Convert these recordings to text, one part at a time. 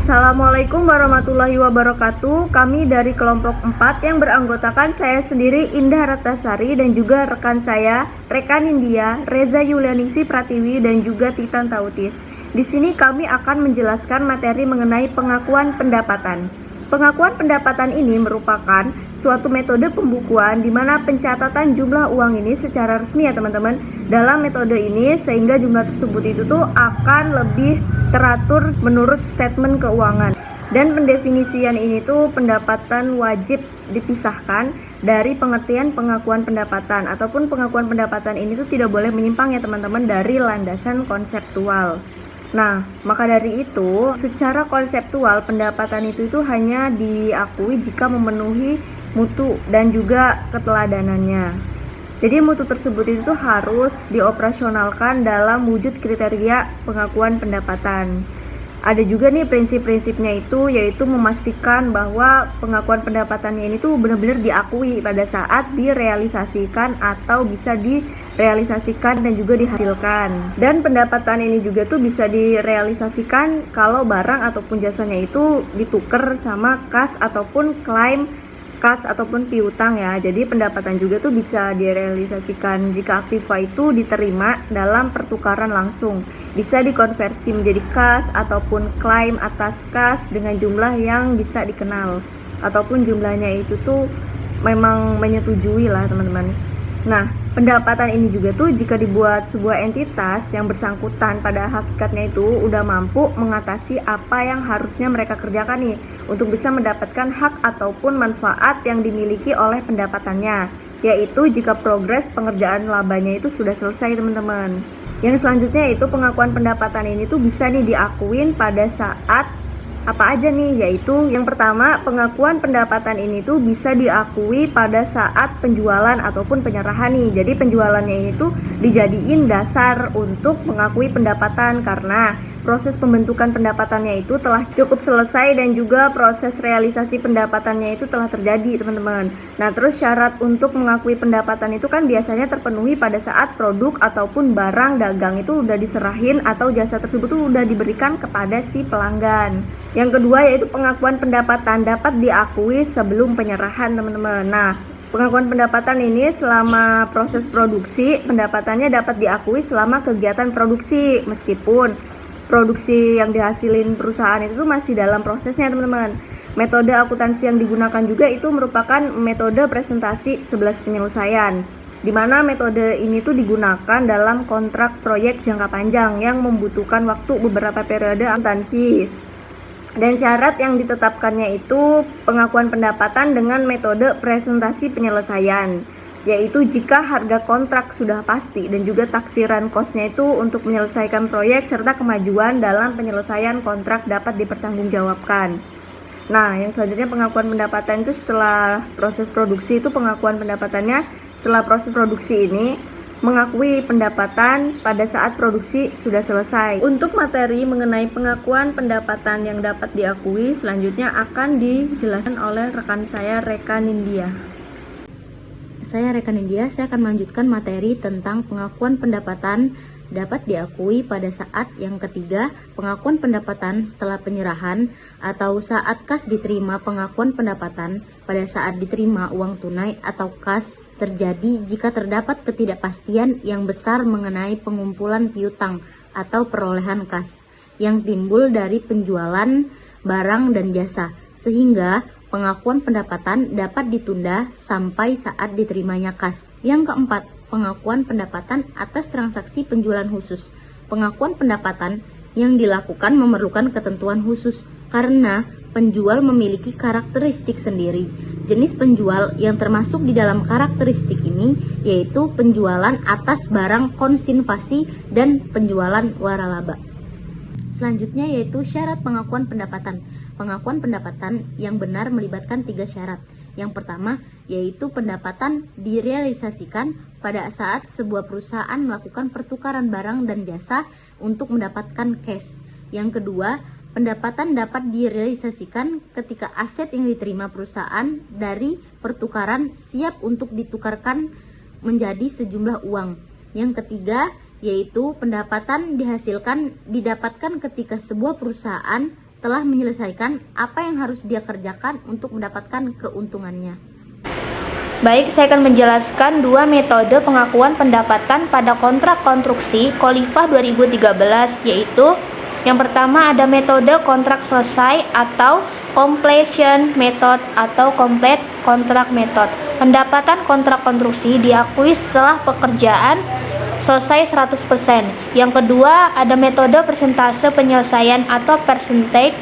Assalamualaikum warahmatullahi wabarakatuh. Kami dari kelompok 4 yang beranggotakan saya sendiri Indah Ratnasari dan juga rekan saya Rekan India, Reza Yulianingsi Pratiwi dan juga Titan Tautis. Di sini kami akan menjelaskan materi mengenai pengakuan pendapatan. Pengakuan pendapatan ini merupakan suatu metode pembukuan di mana pencatatan jumlah uang ini secara resmi ya teman-teman. Dalam metode ini sehingga jumlah tersebut itu tuh akan lebih teratur menurut statement keuangan. Dan pendefinisian ini tuh pendapatan wajib dipisahkan dari pengertian pengakuan pendapatan ataupun pengakuan pendapatan ini tuh tidak boleh menyimpang ya teman-teman dari landasan konseptual. Nah, maka dari itu, secara konseptual pendapatan itu hanya diakui jika memenuhi mutu dan juga keteladanannya. Jadi mutu tersebut itu harus dioperasionalkan dalam wujud kriteria pengakuan pendapatan. Ada juga nih prinsip-prinsipnya itu, yaitu memastikan bahwa pengakuan pendapatannya ini tuh benar-benar diakui pada saat direalisasikan atau bisa direalisasikan dan juga dihasilkan. Dan pendapatan ini juga tuh bisa direalisasikan kalau barang ataupun jasanya itu ditukar sama kas ataupun klaim kas ataupun piutang ya. Jadi pendapatan juga tuh bisa direalisasikan jika aktiva itu diterima dalam pertukaran langsung. Bisa dikonversi menjadi kas ataupun klaim atas kas dengan jumlah yang bisa dikenal ataupun jumlahnya itu tuh memang menyetujui lah teman-teman. Nah, pendapatan ini juga tuh jika dibuat sebuah entitas yang bersangkutan pada hakikatnya itu udah mampu mengatasi apa yang harusnya mereka kerjakan nih untuk bisa mendapatkan hak ataupun manfaat yang dimiliki oleh pendapatannya, yaitu jika progres pengerjaan labanya itu sudah selesai teman-teman. Yang selanjutnya itu pengakuan pendapatan ini tuh bisa nih diakuin pada saat apa aja nih, yaitu yang pertama pengakuan pendapatan ini tuh bisa diakui pada saat penjualan ataupun penyerahan nih. Jadi penjualannya ini tuh dijadiin dasar untuk mengakui pendapatan karena proses pembentukan pendapatannya itu telah cukup selesai dan juga proses realisasi pendapatannya itu telah terjadi teman-teman. Nah terus syarat untuk mengakui pendapatan itu kan biasanya terpenuhi pada saat produk ataupun barang dagang itu udah diserahin atau jasa tersebut tuh udah diberikan kepada si pelanggan. Yang kedua yaitu pengakuan pendapatan dapat diakui sebelum penyerahan teman-teman. Nah pengakuan pendapatan ini selama proses produksi, pendapatannya dapat diakui selama kegiatan produksi meskipun produksi yang dihasilin perusahaan itu masih dalam prosesnya teman-teman. Metode akuntansi yang digunakan juga itu merupakan metode presentasi 11 penyelesaian, di mana metode ini tuh digunakan dalam kontrak proyek jangka panjang yang membutuhkan waktu beberapa periode akuntansi. Dan syarat yang ditetapkannya itu pengakuan pendapatan dengan metode presentasi penyelesaian, yaitu jika harga kontrak sudah pasti dan juga taksiran kosnya itu untuk menyelesaikan proyek serta kemajuan dalam penyelesaian kontrak dapat dipertanggungjawabkan. Nah, yang selanjutnya pengakuan pendapatan itu setelah proses produksi itu pengakuan pendapatannya setelah proses produksi ini mengakui pendapatan pada saat produksi sudah selesai. Untuk materi mengenai pengakuan pendapatan yang dapat diakui selanjutnya akan dijelaskan oleh rekan saya Rekan India. Saya Rekan India, saya akan melanjutkan materi tentang pengakuan pendapatan dapat diakui pada saat yang ketiga, pengakuan pendapatan setelah penyerahan atau saat kas diterima. Pengakuan pendapatan pada saat diterima uang tunai atau kas terjadi jika terdapat ketidakpastian yang besar mengenai pengumpulan piutang atau perolehan kas yang timbul dari penjualan barang dan jasa, sehingga pengakuan pendapatan dapat ditunda sampai saat diterimanya kas. Yang keempat, pengakuan pendapatan atas transaksi penjualan khusus. Pengakuan pendapatan yang dilakukan memerlukan ketentuan khusus karena penjual memiliki karakteristik sendiri. Jenis penjual yang termasuk di dalam karakteristik ini yaitu penjualan atas barang konsinuasi dan penjualan waralaba. Selanjutnya yaitu syarat pengakuan pendapatan. Pengakuan pendapatan yang benar melibatkan 3 syarat. Yang pertama yaitu pendapatan direalisasikan pada saat sebuah perusahaan melakukan pertukaran barang dan jasa untuk mendapatkan cash. Yang kedua, pendapatan dapat direalisasikan ketika aset yang diterima perusahaan dari pertukaran siap untuk ditukarkan menjadi sejumlah uang. Yang ketiga, yaitu pendapatan didapatkan ketika sebuah perusahaan telah menyelesaikan apa yang harus dia kerjakan untuk mendapatkan keuntungannya. Baik, saya akan menjelaskan dua metode pengakuan pendapatan pada kontrak konstruksi Khalifah 2013, yaitu yang pertama ada metode kontrak selesai atau completion method atau complete contract method. Pendapatan kontrak konstruksi diakui setelah pekerjaan selesai 100%. Yang kedua ada metode persentase penyelesaian atau percentage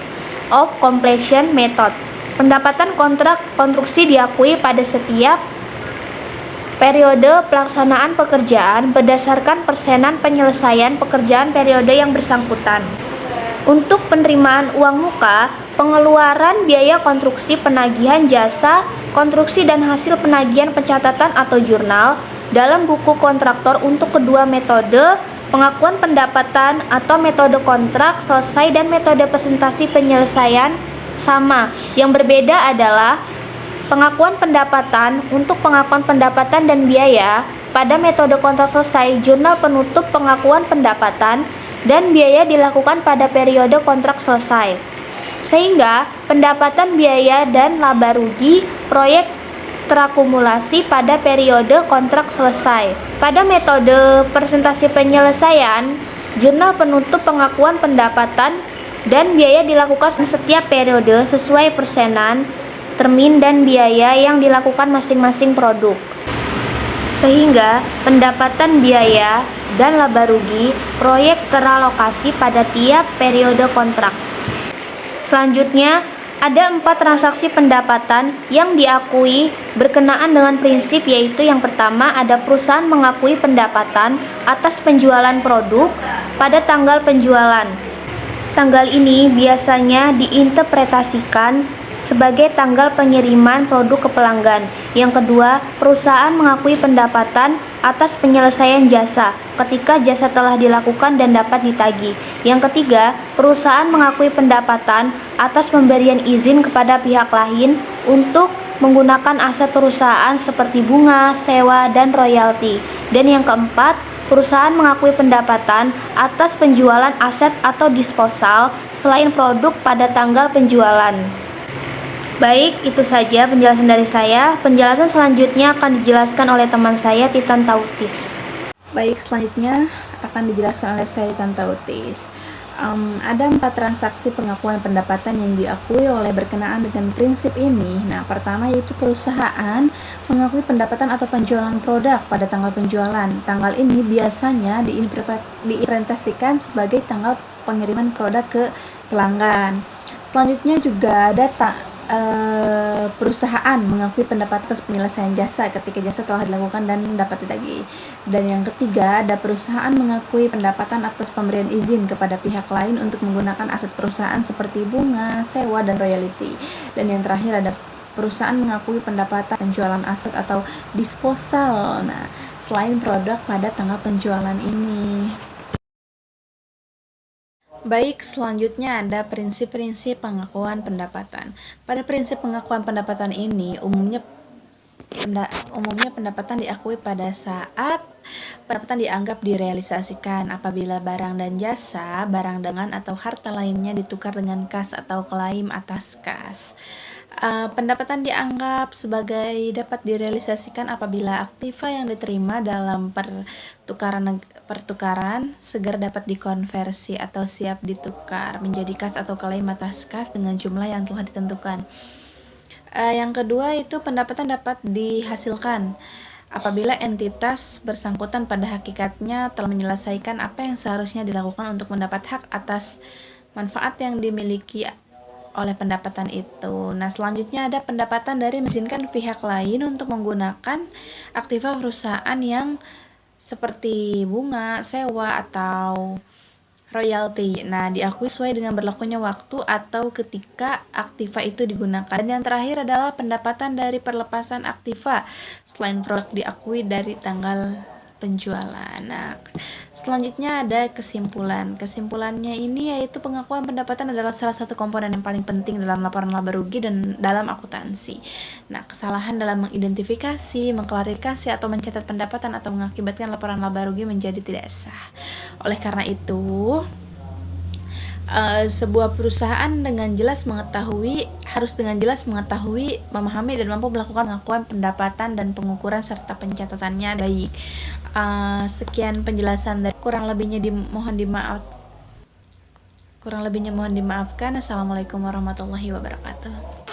of completion method. Pendapatan kontrak konstruksi diakui pada setiap periode pelaksanaan pekerjaan berdasarkan persenan penyelesaian pekerjaan periode yang bersangkutan. Untuk penerimaan uang muka, pengeluaran biaya konstruksi, penagihan jasa konstruksi dan hasil penagihan pencatatan atau jurnal dalam buku kontraktor untuk kedua metode pengakuan pendapatan atau metode kontrak selesai dan metode presentasi penyelesaian sama. Yang berbeda adalah pengakuan pendapatan. Untuk pengakuan pendapatan dan biaya pada metode kontrak selesai, jurnal penutup pengakuan pendapatan dan biaya dilakukan pada periode kontrak selesai, sehingga pendapatan, biaya, dan laba rugi proyek terakumulasi pada periode kontrak selesai. Pada metode presentasi penyelesaian, jurnal penutup pengakuan pendapatan dan biaya dilakukan setiap periode sesuai persenan, termin, dan biaya yang dilakukan masing-masing produk, sehingga pendapatan, biaya, dan laba rugi proyek teralokasi pada tiap periode kontrak. Selanjutnya, ada 4 transaksi pendapatan yang diakui berkenaan dengan prinsip, yaitu yang pertama ada perusahaan mengakui pendapatan atas penjualan produk pada tanggal penjualan. Tanggal ini biasanya diinterpretasikan sebagai tanggal pengiriman produk ke pelanggan. Yang kedua, perusahaan mengakui pendapatan atas penyelesaian jasa ketika jasa telah dilakukan dan dapat ditagih. Yang ketiga, perusahaan mengakui pendapatan atas pemberian izin kepada pihak lain untuk menggunakan aset perusahaan seperti bunga, sewa, dan royalti. Dan yang keempat, perusahaan mengakui pendapatan atas penjualan aset atau disposal selain produk pada tanggal penjualan. Baik, itu saja penjelasan dari saya. Penjelasan selanjutnya akan dijelaskan oleh teman saya, Titan Tautis. Baik, selanjutnya akan dijelaskan oleh saya, Titan Tautis. Ada 4 transaksi pengakuan pendapatan yang diakui oleh berkenaan dengan prinsip ini. Nah, pertama yaitu perusahaan mengakui pendapatan atau penjualan produk pada tanggal penjualan. Tanggal ini biasanya diinterpretasikan sebagai tanggal pengiriman produk ke pelanggan. Selanjutnya juga ada perusahaan mengakui pendapatan atas penyelesaian jasa ketika jasa telah dilakukan dan dapat ditagih. Dan yang ketiga, ada perusahaan mengakui pendapatan atas pemberian izin kepada pihak lain untuk menggunakan aset perusahaan seperti bunga, sewa, dan royalti. Dan yang terakhir ada perusahaan mengakui pendapatan penjualan aset atau disposal. Nah, selain produk pada tanggal penjualan ini. Baik, selanjutnya ada prinsip-prinsip pengakuan pendapatan. Pada prinsip pengakuan pendapatan ini, umumnya pendapatan diakui pada saat pendapatan dianggap direalisasikan apabila barang dan jasa, barang dengan atau harta lainnya ditukar dengan kas atau klaim atas kas. Pendapatan dianggap sebagai dapat direalisasikan apabila aktiva yang diterima dalam pertukaran segera dapat dikonversi atau siap ditukar menjadi kas atau klaim atas kas dengan jumlah yang telah ditentukan. Yang kedua itu pendapatan dapat dihasilkan apabila entitas bersangkutan pada hakikatnya telah menyelesaikan apa yang seharusnya dilakukan untuk mendapat hak atas manfaat yang dimiliki oleh pendapatan itu. Nah, selanjutnya ada pendapatan dari mengizinkan pihak lain untuk menggunakan aktiva perusahaan yang seperti bunga, sewa, atau royalti. Nah, diakui sesuai dengan berlakunya waktu atau ketika aktiva itu digunakan. Dan yang terakhir adalah pendapatan dari perlepasan aktiva selain produk diakui dari tanggal penjualan. Nah, selanjutnya ada kesimpulan. Kesimpulannya ini yaitu pengakuan pendapatan adalah salah satu komponen yang paling penting dalam laporan laba rugi dan dalam akuntansi. Nah, kesalahan dalam mengidentifikasi, mengklarifikasi atau mencatat pendapatan atau mengakibatkan laporan laba rugi menjadi tidak sah. Oleh karena itu, sebuah perusahaan harus dengan jelas mengetahui, memahami dan mampu melakukan pengakuan pendapatan dan pengukuran serta pencatatannya. Baik, sekian penjelasan dari kurang lebihnya mohon dimaafkan. Assalamualaikum warahmatullahi wabarakatuh.